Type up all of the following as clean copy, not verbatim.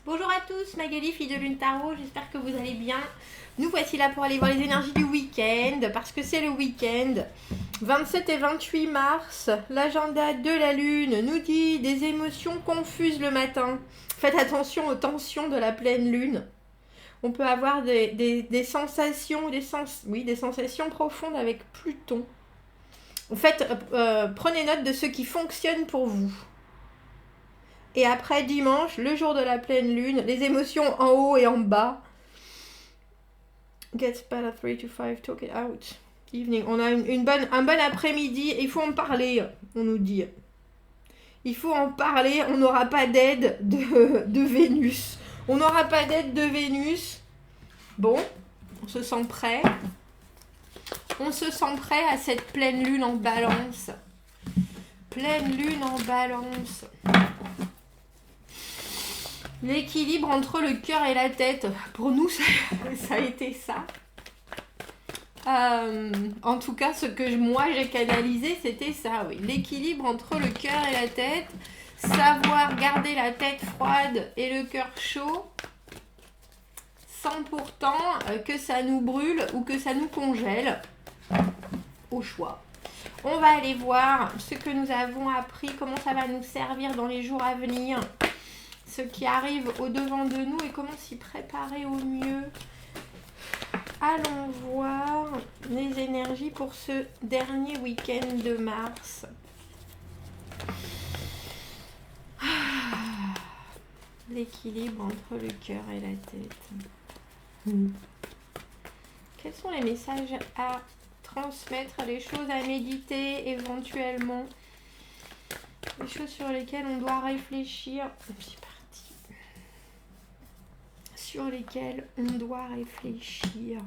Bonjour à tous, Magali, fille de Lune Tarot, j'espère que vous allez bien. Nous voici là pour aller voir les énergies du week-end, parce que c'est le week-end. 27 et 28 mars, l'agenda de la Lune nous dit des émotions confuses le matin. Faites attention aux tensions de la pleine Lune. On peut avoir des sensations, des sensations profondes avec Pluton. En fait, prenez note de ce qui fonctionne pour vous. Et après dimanche, le jour de la pleine lune, les émotions en haut et en bas. Get better 3 to 5, talk it out. Evening. On a un bon après-midi, il faut en parler, on nous dit. Il faut en parler, on n'aura pas d'aide de Vénus. On n'aura pas d'aide de Vénus. Bon, on se sent prêt. On se sent prêt à cette pleine lune en balance. Pleine lune en balance. L'équilibre entre le cœur et la tête. Pour nous, ça a été ça. En tout cas, ce que moi j'ai canalisé, c'était ça, oui. L'équilibre entre le cœur et la tête. Savoir garder la tête froide et le cœur chaud. Sans pourtant que ça nous brûle ou que ça nous congèle. Au choix. On va aller voir ce que nous avons appris, comment ça va nous servir dans les jours à venir. Ce qui arrive au-devant de nous et comment s'y préparer au mieux. Allons voir les énergies pour ce dernier week-end de mars. L'équilibre entre le cœur et la tête. Quels sont les messages à transmettre, les choses à méditer éventuellement, les choses sur lesquelles on doit réfléchir. Sur lesquels on doit réfléchir.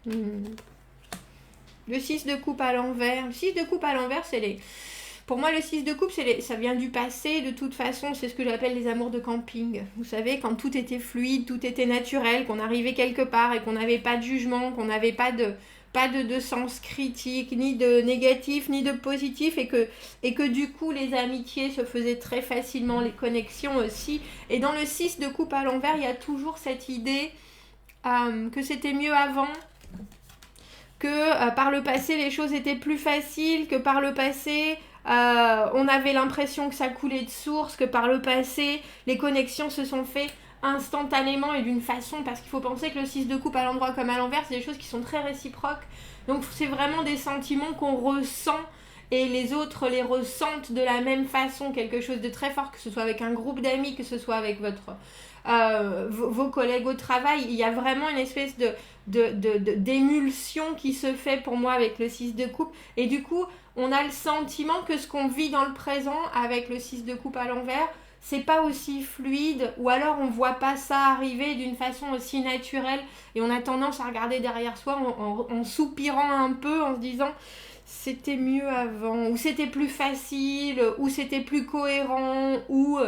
Le 6 de coupe à l'envers. Le 6 de coupe à l'envers, c'est les... Pour moi, le 6 de coupe, ça vient du passé. De toute façon, c'est ce que j'appelle les amours de camping. Vous savez, quand tout était fluide, tout était naturel, qu'on arrivait quelque part et qu'on n'avait pas de jugement, qu'on n'avait pas de sens critique, ni de négatif, ni de positif, et que du coup, les amitiés se faisaient très facilement, les connexions aussi. Et dans le 6 de coupe à l'envers, il y a toujours cette idée que c'était mieux avant, que par le passé, les choses étaient plus faciles, que par le passé... on avait l'impression que ça coulait de source, que par le passé, les connexions se sont faites instantanément et d'une façon, parce qu'il faut penser que le 6 de coupe à l'endroit comme à l'envers, c'est des choses qui sont très réciproques. Donc c'est vraiment des sentiments qu'on ressent et les autres les ressentent de la même façon, quelque chose de très fort, que ce soit avec un groupe d'amis, que ce soit avec vos collègues au travail. Il y a vraiment une espèce d'émulsion qui se fait pour moi avec le 6 de coupe, et du coup on a le sentiment que ce qu'on vit dans le présent avec le 6 de coupe à l'envers, c'est pas aussi fluide, ou alors on voit pas ça arriver d'une façon aussi naturelle, et on a tendance à regarder derrière soi en soupirant un peu, en se disant c'était mieux avant, ou c'était plus facile, ou c'était plus cohérent, ou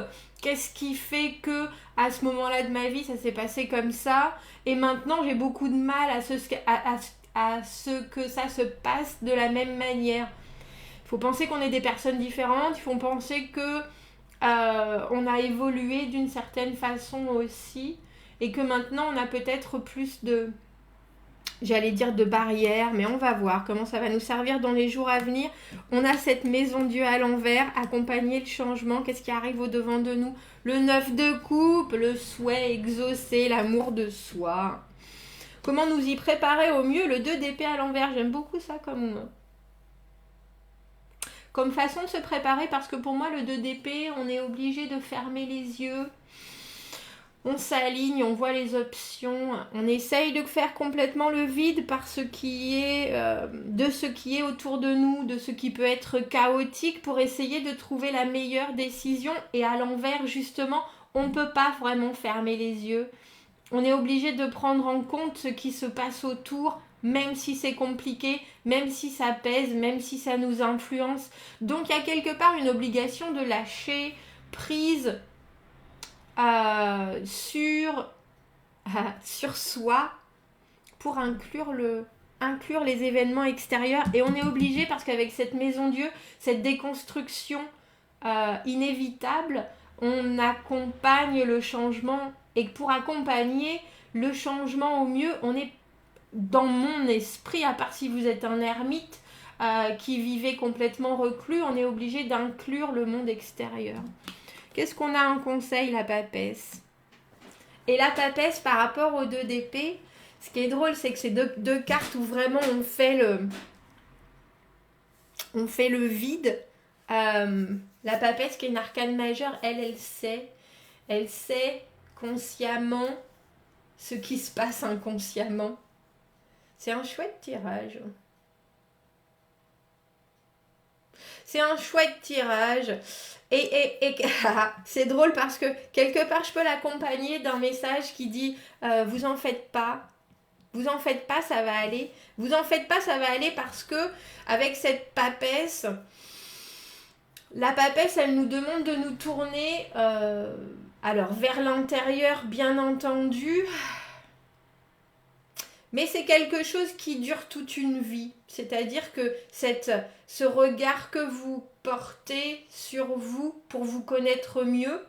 qu'est-ce qui fait que à ce moment-là de ma vie ça s'est passé comme ça, et maintenant j'ai beaucoup de mal à ce que ça se passe de la même manière. Il faut penser qu'on est des personnes différentes, il faut penser que on a évolué d'une certaine façon aussi, et que maintenant on a peut-être plus de barrières, mais on va voir comment ça va nous servir dans les jours à venir. On a cette maison Dieu à l'envers, accompagner le changement, qu'est-ce qui arrive au devant de nous, le 9 de coupe, le souhait exaucé, l'amour de soi. Comment nous y préparer au mieux, le 2 d'épée à l'envers, j'aime beaucoup ça comme façon de se préparer, parce que pour moi le 2 d'épée, on est obligé de fermer les yeux, on s'aligne, on voit les options, on essaye de faire complètement le vide par ce qui est de ce qui est autour de nous, de ce qui peut être chaotique, pour essayer de trouver la meilleure décision. Et à l'envers, justement, on ne peut pas vraiment fermer les yeux, on est obligé de prendre en compte ce qui se passe autour, même si c'est compliqué, même si ça pèse, même si ça nous influence. Donc il y a quelque part une obligation de lâcher prise sur soi, pour inclure les événements extérieurs. Et on est obligé, parce qu'avec cette maison Dieu, cette déconstruction inévitable, on accompagne le changement. Et pour accompagner le changement au mieux, on est dans mon esprit, à part si vous êtes un ermite qui vivait complètement reclus, on est obligé d'inclure le monde extérieur. Qu'est-ce qu'on a en conseil, la papesse? Et la papesse, par rapport aux 2 d'épée, ce qui est drôle, c'est que c'est deux cartes où vraiment on fait le vide. La papesse, qui est une arcane majeure, elle sait consciemment ce qui se passe inconsciemment. C'est un chouette tirage. C'est un chouette tirage. Et c'est drôle parce que quelque part, je peux l'accompagner d'un message qui dit vous en faites pas. Vous en faites pas, ça va aller. Vous en faites pas, ça va aller parce que avec cette papesse, la papesse, elle nous demande de nous tourner alors vers l'intérieur, bien entendu. Mais c'est quelque chose qui dure toute une vie. C'est-à-dire que ce regard que vous portez sur vous pour vous connaître mieux,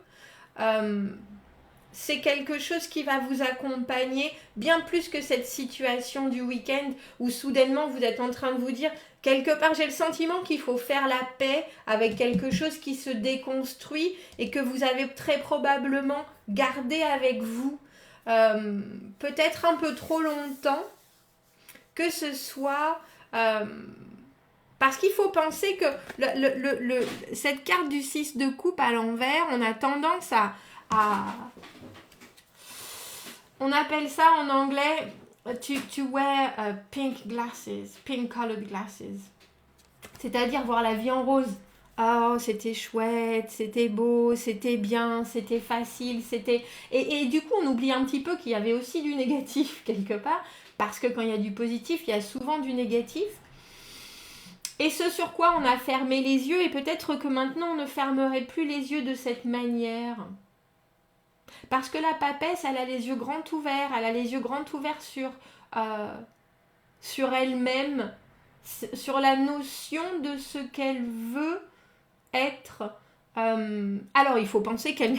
c'est quelque chose qui va vous accompagner bien plus que cette situation du week-end où soudainement vous êtes en train de vous dire quelque part j'ai le sentiment qu'il faut faire la paix avec quelque chose qui se déconstruit et que vous avez très probablement gardé avec vous peut-être un peu trop longtemps, que ce soit parce qu'il faut penser que cette carte du 6 de coupe à l'envers, on a tendance à on appelle ça en anglais to wear pink glasses, pink colored glasses, c'est-à-dire voir la vie en rose. Oh, c'était chouette, c'était beau, c'était bien, c'était facile, c'était... Et du coup, on oublie un petit peu qu'il y avait aussi du négatif quelque part, parce que quand il y a du positif, il y a souvent du négatif. Et ce sur quoi on a fermé les yeux, et peut-être que maintenant, on ne fermerait plus les yeux de cette manière. Parce que la papesse, elle a les yeux grands ouverts, elle a les yeux grands ouverts sur elle-même, sur la notion de ce qu'elle veut être. Alors il faut penser qu'elle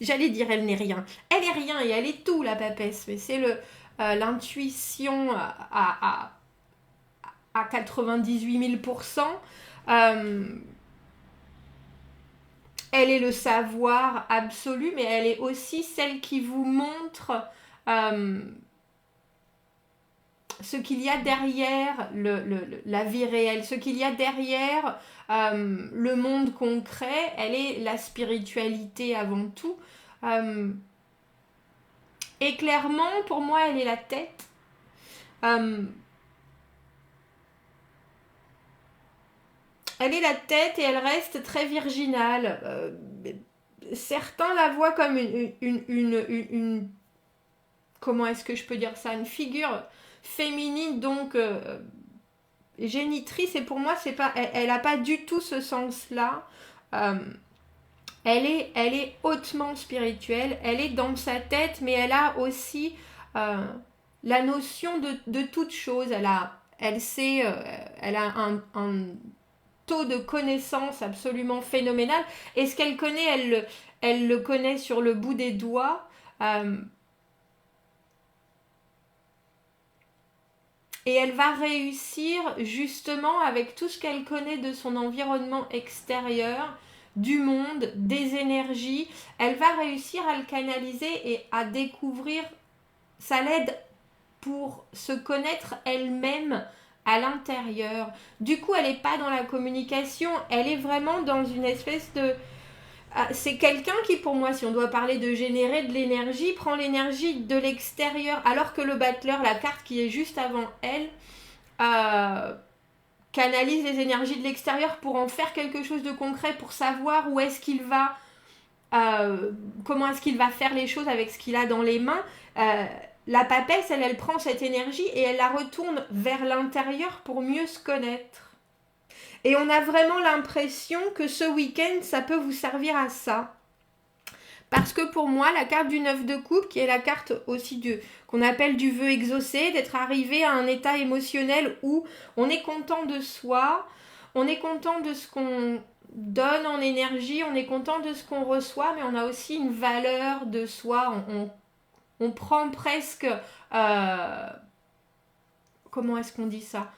j'allais dire elle n'est rien, elle est rien et elle est tout, la papesse, mais c'est l'intuition à 98 000%. Elle est le savoir absolu, mais elle est aussi celle qui vous montre ce qu'il y a derrière la vie réelle, ce qu'il y a derrière le monde concret. Elle est la spiritualité avant tout. Et clairement, pour moi, elle est la tête. Elle est la tête et elle reste très virginale. Certains la voient comme une comment est-ce que je peux dire ça, une figure féminine, donc génitrice, et pour moi c'est pas, elle n'a pas du tout ce sens-là. Elle est hautement spirituelle, elle est dans sa tête, mais elle a aussi la notion de toute chose. Elle a un taux de connaissance absolument phénoménal, et ce qu'elle connaît, elle le connaît sur le bout des doigts. Et elle va réussir justement avec tout ce qu'elle connaît de son environnement extérieur, du monde, des énergies. Elle va réussir à le canaliser et à découvrir. Ça l'aide pour se connaître elle-même à l'intérieur. Du coup, elle n'est pas dans la communication, elle est vraiment dans une espèce de... C'est quelqu'un qui, pour moi, si on doit parler de générer de l'énergie, prend l'énergie de l'extérieur, alors que le battleur, la carte qui est juste avant elle, canalise les énergies de l'extérieur pour en faire quelque chose de concret, pour savoir où est-ce qu'il va, comment est-ce qu'il va faire les choses avec ce qu'il a dans les mains. La papesse, elle prend cette énergie et elle la retourne vers l'intérieur pour mieux se connaître. Et on a vraiment l'impression que ce week-end, ça peut vous servir à ça. Parce que pour moi, la carte du 9 de coupe, qui est la carte aussi qu'on appelle du vœu exaucé, d'être arrivé à un état émotionnel où on est content de soi, on est content de ce qu'on donne en énergie, on est content de ce qu'on reçoit, mais on a aussi une valeur de soi. On prend presque... comment est-ce qu'on dit ça?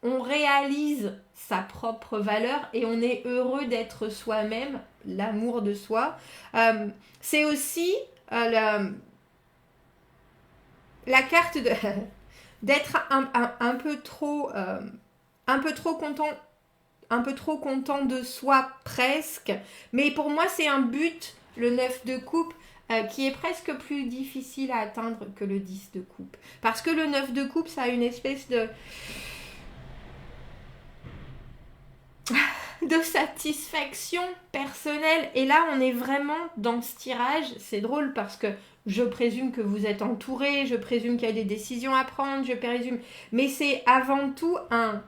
On réalise sa propre valeur et on est heureux d'être soi-même, l'amour de soi. C'est aussi la carte d'être un peu trop content, un peu trop content de soi presque. Mais pour moi, c'est un but, le 9 de coupe, qui est presque plus difficile à atteindre que le 10 de coupe. Parce que le 9 de coupe, ça a une espèce de satisfaction personnelle. Et là, on est vraiment dans ce tirage. C'est drôle parce que je présume que vous êtes entouré, je présume qu'il y a des décisions à prendre, je présume... Mais c'est avant tout un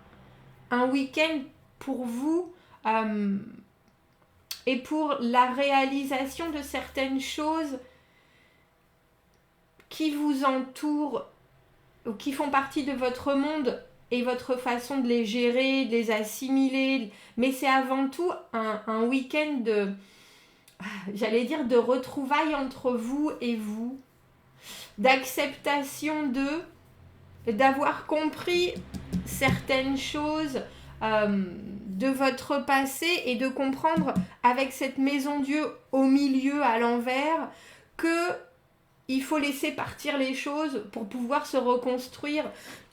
week-end pour vous et pour la réalisation de certaines choses qui vous entourent ou qui font partie de votre monde et votre façon de les gérer, de les assimiler. Mais c'est avant tout un week-end de, j'allais dire, de retrouvailles entre vous et vous, d'acceptation d'avoir compris certaines choses de votre passé et de comprendre avec cette maison Dieu au milieu, à l'envers, que il faut laisser partir les choses pour pouvoir se reconstruire.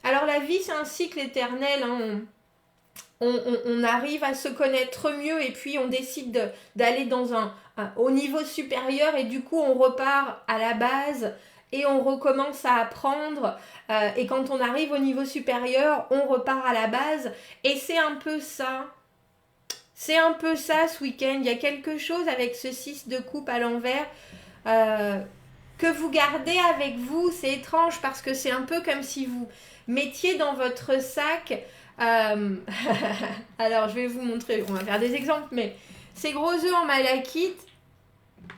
Alors la vie, c'est un cycle éternel. Hein. On arrive à se connaître mieux et puis on décide d'aller au niveau supérieur et du coup on repart à la base et on recommence à apprendre. Et quand on arrive au niveau supérieur, on repart à la base. Et c'est un peu ça. C'est un peu ça ce week-end. Il y a quelque chose avec ce 6 de coupe à l'envers que vous gardez avec vous. C'est étrange parce que c'est un peu comme si vous mettiez dans votre sac... alors je vais vous montrer, on va faire des exemples, mais ces gros œufs en malachite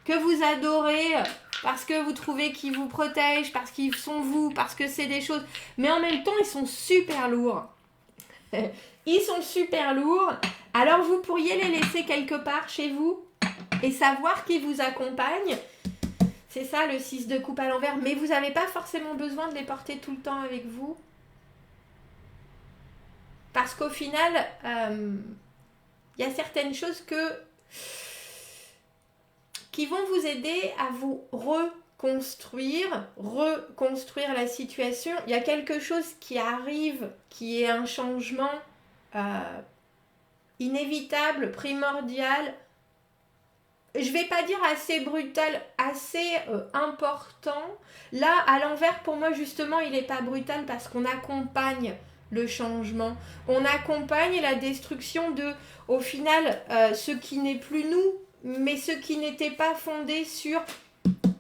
que vous adorez parce que vous trouvez qu'ils vous protègent, parce qu'ils sont vous, parce que c'est des choses, mais en même temps ils sont super lourds. Ils sont super lourds, alors vous pourriez les laisser quelque part chez vous et savoir qui vous accompagne. C'est ça le 6 de coupe à l'envers, mais vous n'avez pas forcément besoin de les porter tout le temps avec vous. Parce qu'au final, y a certaines choses qui vont vous aider à vous reconstruire la situation. Il y a quelque chose qui arrive, qui est un changement inévitable, primordial. Je vais pas dire assez brutal, assez important. Là, à l'envers, pour moi, justement, il n'est pas brutal parce qu'on accompagne le changement. On accompagne la destruction au final, ce qui n'est plus nous, mais ce qui n'était pas fondé sur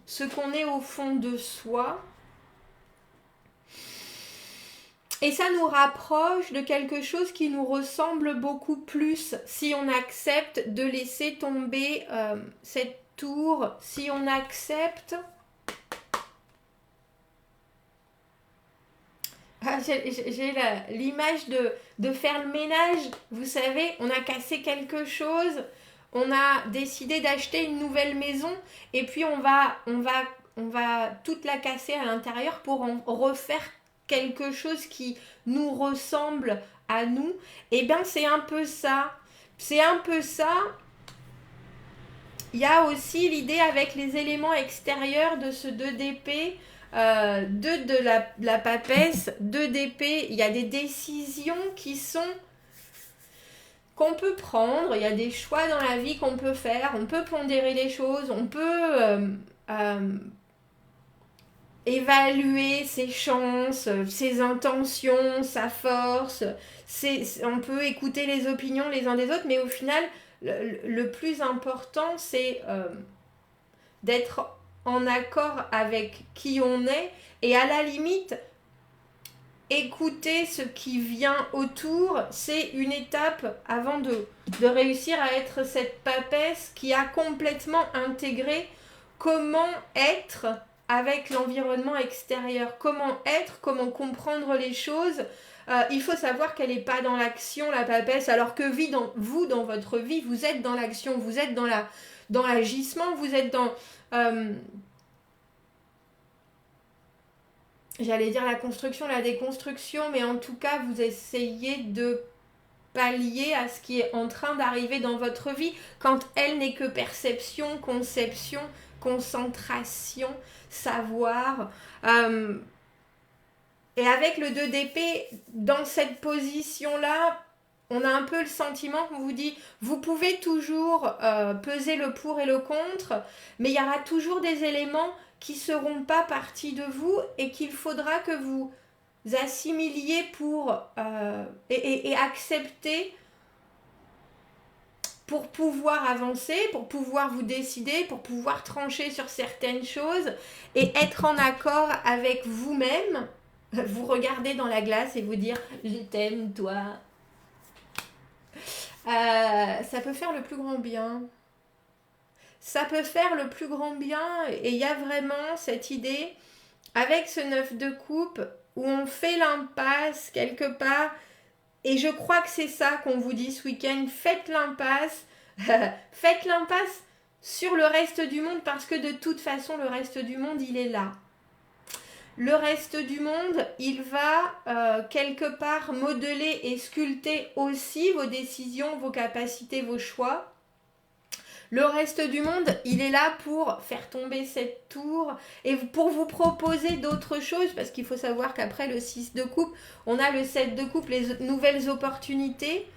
ce qu'on est au fond de soi. Et ça nous rapproche de quelque chose qui nous ressemble beaucoup plus si on accepte de laisser tomber cette tour, si on accepte... J'ai l'image de faire le ménage. Vous savez, on a cassé quelque chose, on a décidé d'acheter une nouvelle maison et puis on va toute la casser à l'intérieur pour en refaire quelque chose qui nous ressemble à nous. Et bien c'est un peu ça. C'est un peu ça. Il y a aussi l'idée avec les éléments extérieurs de ce 2 d'épée. 2 de la papesse, 2 d'épée, il y a des décisions qu'on peut prendre, il y a des choix dans la vie qu'on peut faire, on peut pondérer les choses, on peut évaluer ses chances, ses intentions, sa force, on peut écouter les opinions les uns des autres, mais au final, le plus important, c'est d'être en accord avec qui on est et à la limite écouter ce qui vient autour, c'est une étape avant de réussir à être cette papesse qui a complètement intégré comment être avec l'environnement extérieur, comment être, comment comprendre les choses Il faut savoir qu'elle n'est pas dans l'action, la papesse, alors que vous, dans votre vie, vous êtes dans l'action, vous êtes dans l'agissement, vous êtes dans... j'allais dire la construction, la déconstruction, mais en tout cas, vous essayez de pallier à ce qui est en train d'arriver dans votre vie, quand elle n'est que perception, conception, concentration, savoir. Et avec le 2 d'épée, dans cette position-là, on a un peu le sentiment qu'on vous dit, vous pouvez toujours peser le pour et le contre, mais il y aura toujours des éléments qui ne seront pas partie de vous et qu'il faudra que vous assimiliez et accepter pour pouvoir avancer, pour pouvoir vous décider, pour pouvoir trancher sur certaines choses et être en accord avec vous-même. Vous regarder dans la glace et vous dire « Je t'aime, toi ». Ça peut faire le plus grand bien. Ça peut faire le plus grand bien et il y a vraiment cette idée avec ce 9 de coupe où on fait l'impasse quelque part et je crois que c'est ça qu'on vous dit ce week-end, faites l'impasse sur le reste du monde parce que de toute façon le reste du monde il est là. Le reste du monde, il va quelque part modeler et sculpter aussi vos décisions, vos capacités, vos choix. Le reste du monde, il est là pour faire tomber cette tour et pour vous proposer d'autres choses, parce qu'il faut savoir qu'après le 6 de coupe, on a le 7 de coupe, les nouvelles opportunités.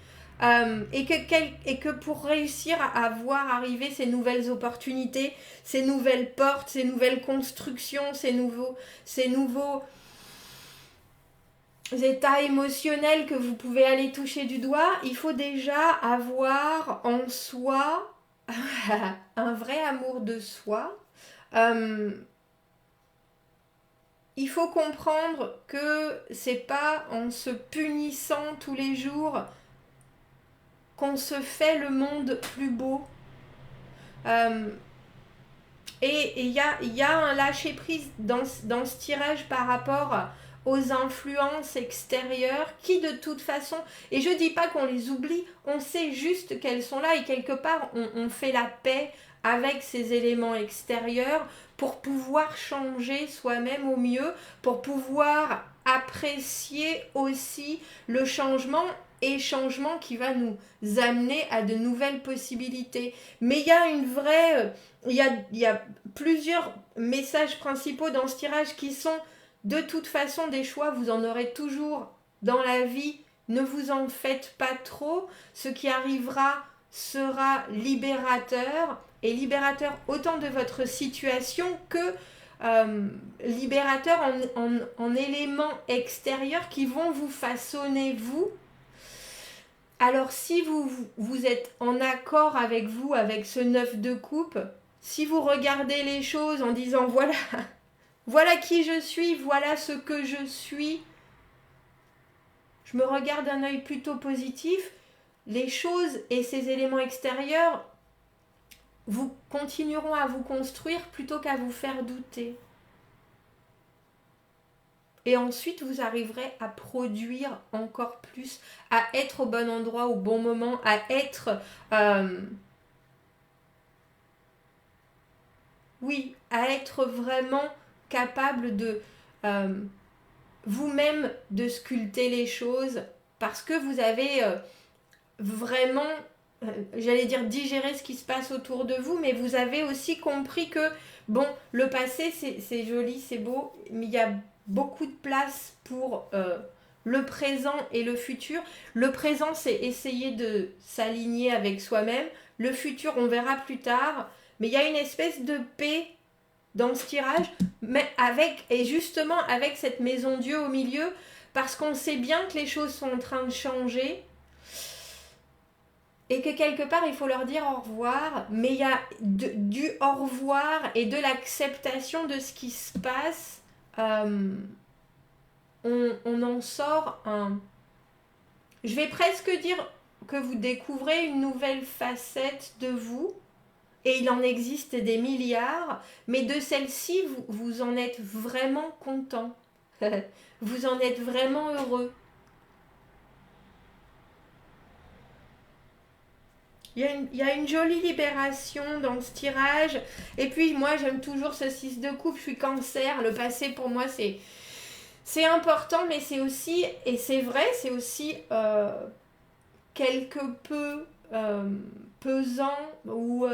Et que pour réussir à voir arriver ces nouvelles opportunités, ces nouvelles portes, ces nouvelles constructions, ces nouveaux états émotionnels que vous pouvez aller toucher du doigt, il faut déjà avoir en soi un vrai amour de soi. Il faut comprendre que c'est pas en se punissant tous les jours qu'on se fait le monde plus beau. Et il y a un lâcher-prise dans ce tirage par rapport aux influences extérieures qui de toute façon, et je dis pas qu'on les oublie, on sait juste qu'elles sont là et quelque part on fait la paix avec ces éléments extérieurs pour pouvoir changer soi-même au mieux, pour pouvoir apprécier aussi le changement et changement qui va nous amener à de nouvelles possibilités. Mais il y a une vraie... Il y a plusieurs messages principaux dans ce tirage qui sont de toute façon des choix, vous en aurez toujours dans la vie, ne vous en faites pas trop, ce qui arrivera sera libérateur, et libérateur autant de votre situation que libérateur en éléments extérieurs qui vont vous façonner vous. Alors si vous êtes en accord avec vous, avec ce 9 de coupe, si vous regardez les choses en disant voilà qui je suis, voilà ce que je suis, je me regarde d'un œil plutôt positif, les choses et ces éléments extérieurs vous continueront à vous construire plutôt qu'à vous faire douter. Et ensuite, vous arriverez à produire encore plus, à être au bon endroit, au bon moment, à être... à être vraiment capable de vous-même de sculpter les choses parce que vous avez vraiment, j'allais dire digéré ce qui se passe autour de vous, mais vous avez aussi compris que, bon, le passé, c'est joli, c'est beau, mais il y a beaucoup de place pour le présent et le futur. Le présent, c'est essayer de s'aligner avec soi-même. Le futur, on verra plus tard. Mais il y a une espèce de paix dans ce tirage, mais justement avec cette maison Dieu au milieu, parce qu'on sait bien que les choses sont en train de changer et que quelque part il faut leur dire au revoir, mais il y a du au revoir et de l'acceptation de ce qui se passe. On en sort je vais presque dire que vous découvrez une nouvelle facette de vous. Et il en existe des milliards, mais de celle-ci, vous en êtes vraiment content. Vous en êtes vraiment heureux. il y a une jolie libération dans ce tirage. Et puis moi j'aime toujours ce 6 de coupe, je suis Cancer. Le passé pour moi c'est important, mais c'est aussi, et c'est vrai, c'est aussi quelque peu pesant, ou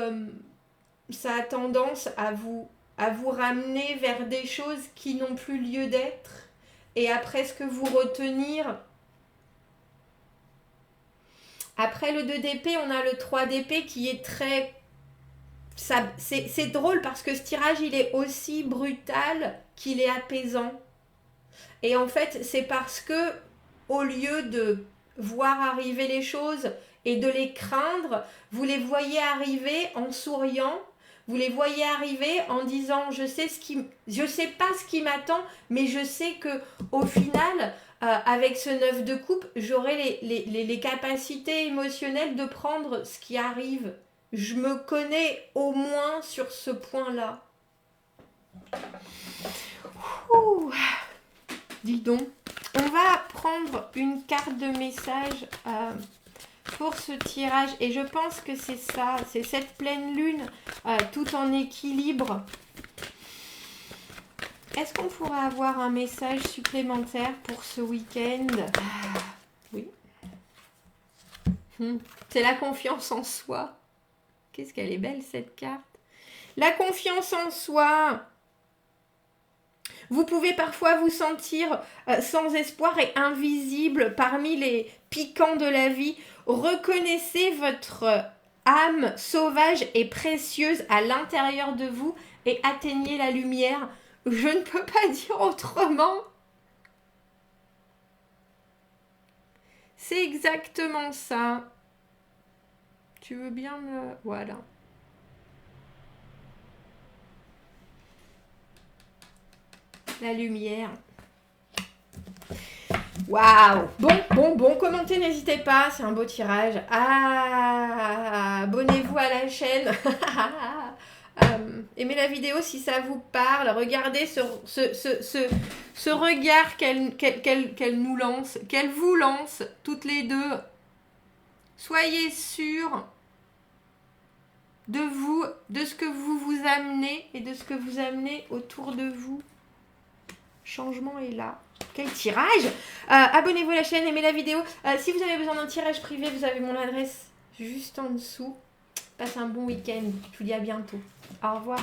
ça a tendance à vous ramener vers des choses qui n'ont plus lieu d'être, et à presque vous retenir. Après le 2 d'épée, on a le 3 d'épée qui est très... C'est drôle parce que ce tirage, il est aussi brutal qu'il est apaisant. Et en fait, c'est parce que, au lieu de voir arriver les choses et de les craindre, vous les voyez arriver en souriant, vous les voyez arriver en disant je sais pas ce qui m'attend, mais je sais que au final, avec ce 9 de coupe, j'aurai les capacités émotionnelles de prendre ce qui arrive. Je me connais au moins sur ce point-là. Ouh. Dis donc, on va prendre une carte de message pour ce tirage, et je pense que c'est ça, c'est cette pleine lune tout en équilibre. Est-ce qu'on pourrait avoir un message supplémentaire pour ce week-end? Oui. C'est la confiance en soi. Qu'est-ce qu'elle est belle cette carte. La confiance en soi. Vous pouvez parfois vous sentir sans espoir et invisible parmi les piquants de la vie. Reconnaissez votre âme sauvage et précieuse à l'intérieur de vous et atteignez la lumière. Je ne peux pas dire autrement. C'est exactement ça. Tu veux bien me... Voilà. La lumière. Waouh! Bon, commentez, n'hésitez pas, c'est un beau tirage. Abonnez-vous à la chaîne. Aimez la vidéo si ça vous parle. Regardez ce regard qu'elle nous lance, qu'elle vous lance toutes les deux. Soyez sûrs de vous, de ce que vous amenez et de ce que vous amenez autour de vous. Changement est là. Quel tirage! Abonnez-vous à la chaîne, aimez la vidéo. Si vous avez besoin d'un tirage privé, vous avez mon adresse juste en dessous. Passez un bon week-end. Je vous dis à bientôt. Au revoir.